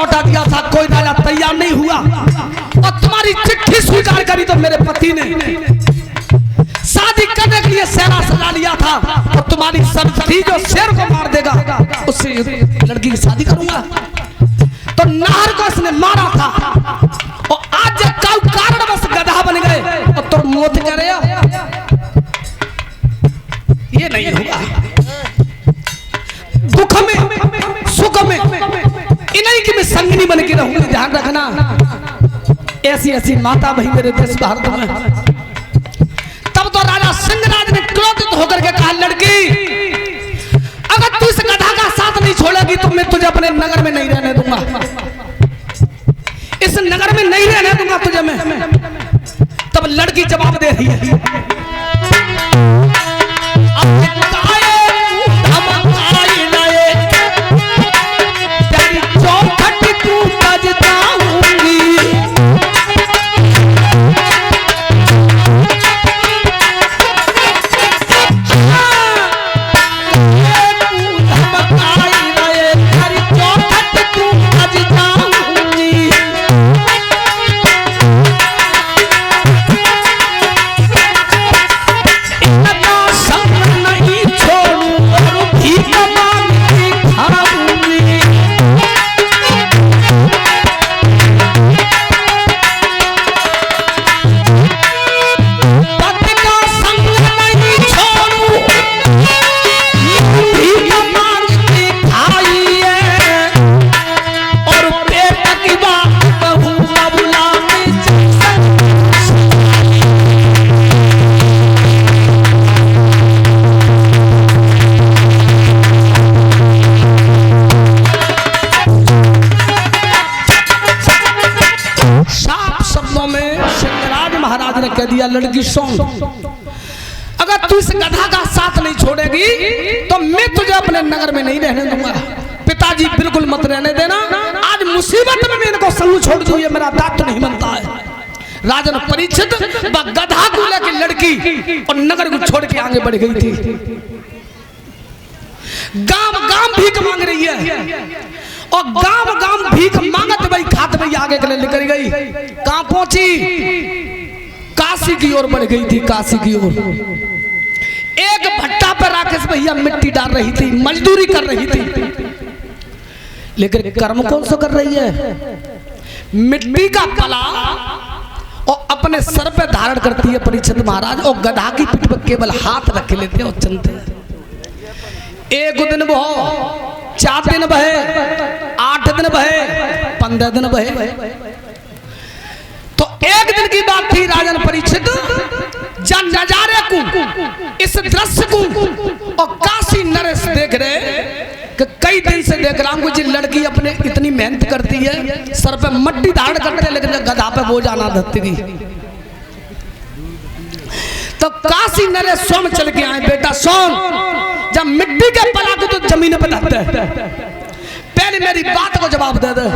लौटा दिया था, कोई राजा तैयार नहीं हुआ और तुम्हारी चिट्ठी स्वीकार करी तो मेरे पति ने शादी करने के लिए सेना सजा लिया था और तुम्हारी शर्त थी जो शेर को मार देगा उससे लड़की की शादी करूंगा। तो नाहर को इसने मारा था और आज जब कारण बस गधा बन गए और तुम मौत करे ये नहीं होगा। दुख में सुख में इन्हीं की मैं संगनी बन के रहूंगी, ध्यान रखना। ऐसी ऐसी माता भाई मेरे देश भारत में। तब तो राजा सिंहराज ने क्रोधित होकर के कहा, लड़की अगर तू इस गधा का साथ नहीं छोड़ेगी तो मैं तुझे अपने नगर में नहीं रहने दूंगा, इस नगर में नहीं रहने दूंगा तुझे मैं। तब लड़की जवाब दे रही है, लड़की सुन, अगर तू इस गधा का साथ नहीं छोड़ेगी तो मैं तुझे अपने नगर में नहीं रहने दूंगा। पिताजी बिल्कुल मत रहने देना, आज मुसीबत में मैं इनको संग छोड़ दूं, ये मेरा दायित्व नहीं बनता है। राजन परीक्षित गधा को लेकर लड़की और नगर को छोड़ के आगे बढ़ गई थी। गांव गांव भीख मांग रही है और गांव गांव भीख मांगत भाई खात भाई आगे के लिए निकल गई। कहां पहुंची? काशी की ओर बढ़ गई थी, काशी की ओर। एक भट्टा पर राकेश भैया मिट्टी डाल रही थी, मजदूरी कर रही थी, लेकिन कर्म कौन सा कर रही है? मिट्टी का पला और अपने सर पे धारण करती है परीक्षित महाराज और गधा की पीठ पर केवल हाथ रख लेते और चलते। एक दिन बहो, 4 दिन बहे, 8 दिन बहे, 15 दिन बहे। तो एक दिन की बात थी राजन परीक्षित, जब नजारे को, इस दृश्य को और काशी नरेश देख रहे कि कई दिन से देख रहा हूं जी लड़की अपने इतनी मेहनत करती है, सर पे मट्टी धारण करते लेकिन गधा पे बोझ ना धरती। तो काशी नरेश स्वयं चल के आए, बेटा सोन, जब मिट्टी के पला को तो जमीन पर धरते है, पहले मेरी बात को जवाब दे दे।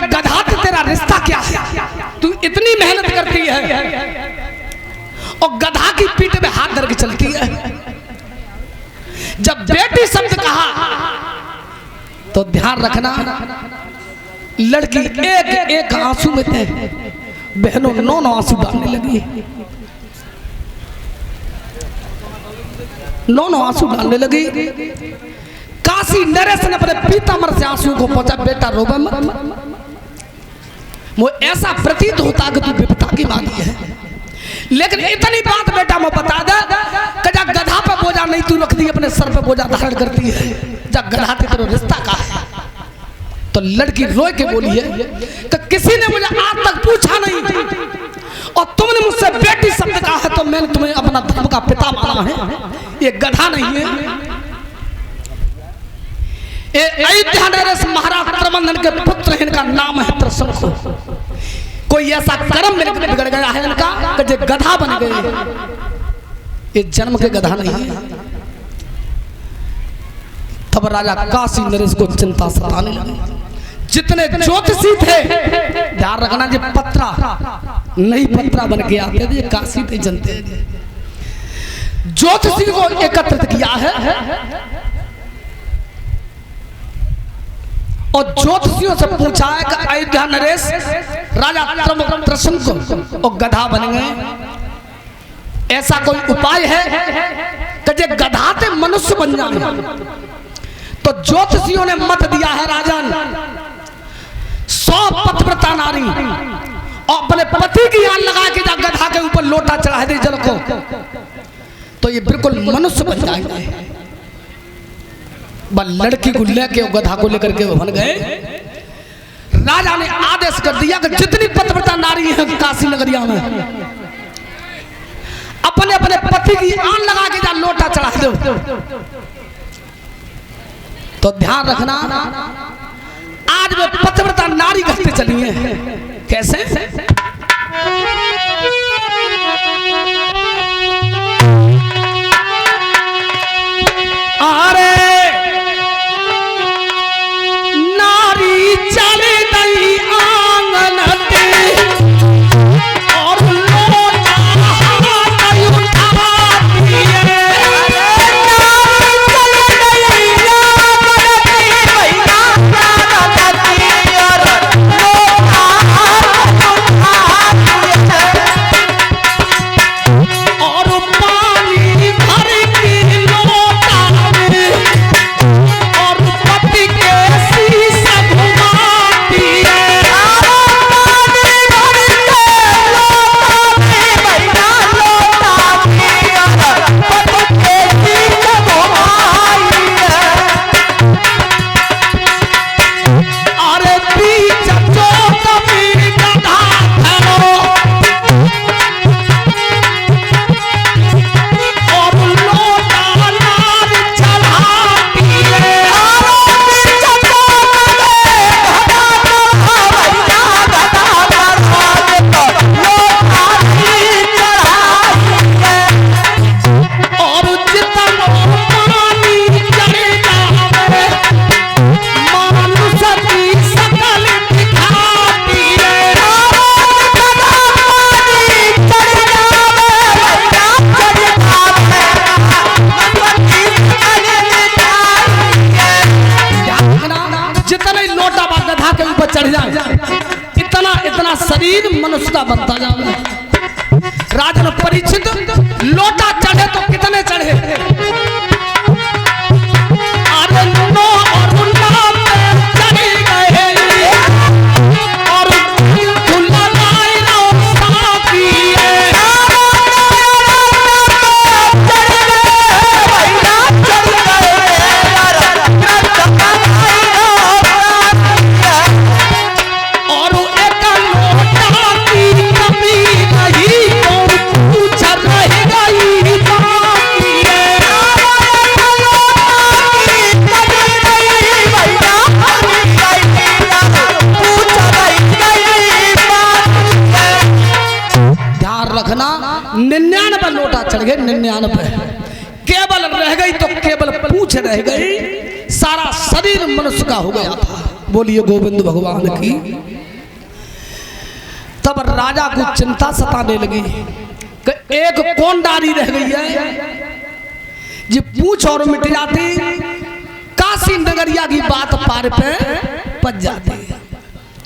गधा तेरा रिश्ता क्या है? तू इतनी मेहनत करती है और गधा की पीठ में हाथ धर के चलती है। जब बेटी शब्द कहा तो ध्यान रखना, लड़की एक एक आंसू में थे, बहनों 9 आंसू डालने लगी, 9 आंसू डालने लगी। काशी नरेश ने अपने पीताम्बर से आंसू को पहुंचा, बेटा रोबा मत, वो ऐसा प्रतीत होता कि तू विपदा की मांगी है, लेकिन इतनी बात बेटा मैं बता दे कि जब गधा पे बोझा नहीं तू रखती, अपने सर पे बोझा धारण करती है, जब गधा तेरा रिश्ता का है। तो लड़की रोए के बोली है कि किसी ने मुझे आज तक पूछा नहीं और तुमने मुझसे बेटी शब्द कहा है तो मैंने तुम्हें अपना धर्म का पिता माना है, ये गधा नहीं है। अयोध्या नरेश महाराज प्रबंधन के पुत्र, इनका नाम है त्रिशंख। कोई ऐसा कर्म मेरे को बिगड़ गया है इनका कि जो गधा बन गए, ये जन्म के गधा नहीं है। तब राजा काशी नरेश को चिंता सताने लगी। जितने ज्योतिषी थे, ध्यान रखना, जो पत्रा नहीं पत्रा बन के आते थे, काशी थे जनते, ज्योतिषी को एकत्रित किया है और ज्योतिषियों से पूछा है कि अयोध्या नरेश राजा त्रसंग को और गधा बन गए, ऐसा कोई उपाय है कि जे गधा से मनुष्य बन जाए? तो ज्योतिषियों ने मत दिया है राजन 100 पतिव्रता नारी और अपने पति की आन लगा के गधा के ऊपर लोटा चढ़ा दे जल को, तो ये बिल्कुल मनुष्य बन जाएंगे। बस लड़की को लेके गधा को लेकर के बन गए। राजा ने आदेश कर दिया कि जितनी पतिव्रता नारी है काशी नगरिया में अपने अपने पति की आन लगा के जा लोटा चढ़ा दो। तो ध्यान रखना, आज वे पतिव्रता नारी घसते चली है। कैसे? अरे नारी चले गई आंगन पे और लोटा हाथ उठाती है। चढ़ जाए इतना इतना शरीर मनुष्य का बनता जाए। राजन परीक्षित लोटा चढ़े तो कितने चढ़े? अरे नो और उन्ना पे चढ़े गए और खुला लाई रोसा किए। रखना 99 लोटा चढ़ गए, 99 केवल रह गई तो केवल पूछ रह गई, सारा शरीर मनुष्य का हो गया था। बोलिए गोविंद भगवान की। तब राजा को चिंता सताने लगी कि एक कौन डारी रह गई है जी पूछ और मिट जाती, काशी नगरिया की बात पार पे पच जाती।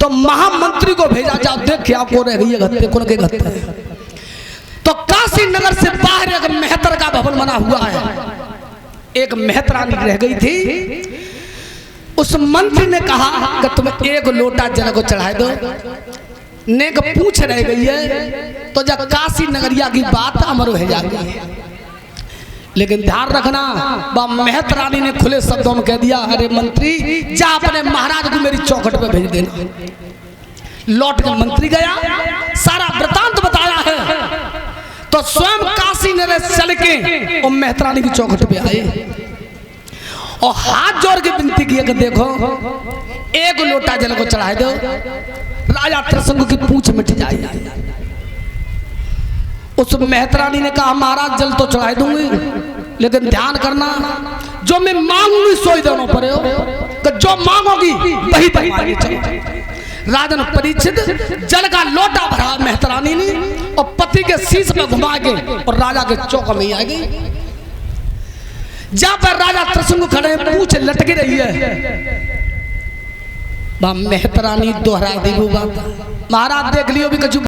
तो महामंत्री को भेजा, जाओ देख क्या को रह गई है गत्ते कौन के गत्ते। तो काशी नगर से बाहर एक मेहतर का भवन बना हुआ है, एक मेहतरानी रह गई थी। उस मंत्री ने कहा कि तुम एक लोटा जल को चढ़ा दो, नेक पूछ रह गई है तो जब काशी नगरिया की बात अमर हो जाएगी। लेकिन ध्यान रखना, मेहतरानी ने खुले शब्दों में कह दिया, अरे मंत्री जा अपने महाराज को मेरी चौखट पे भेज देना। लौट कर मंत्री गया, सारा वृतांत बताया है। तो स्वयं काशी नरेश चल के और मेहतरानी की चौखट पे आए और हाथ जोड़ के विनती की कि देखो एक लोटा जल को चढ़ा दो, राजा त्रसंग की पूंछ मिट जाएगी। उस मेहतरानी ने कहा महाराज जल तो चढ़ा दूंगी, लेकिन ध्यान करना जो मैं मांगूंगी सोई दोनों पर हो, कि जो मांगोगी वही तुम्हारी। राजन परीक्षित जल का लोटा भरा मेहतरानी ने और पति के शीश में घुमा के और राजा के चौक में आ गई। जहां पर राजा त्रसंग खड़े पूंछ लटकी रही है, बा मेहतरानी दोहरा दी वो बात महाराज देख लियो भी कछु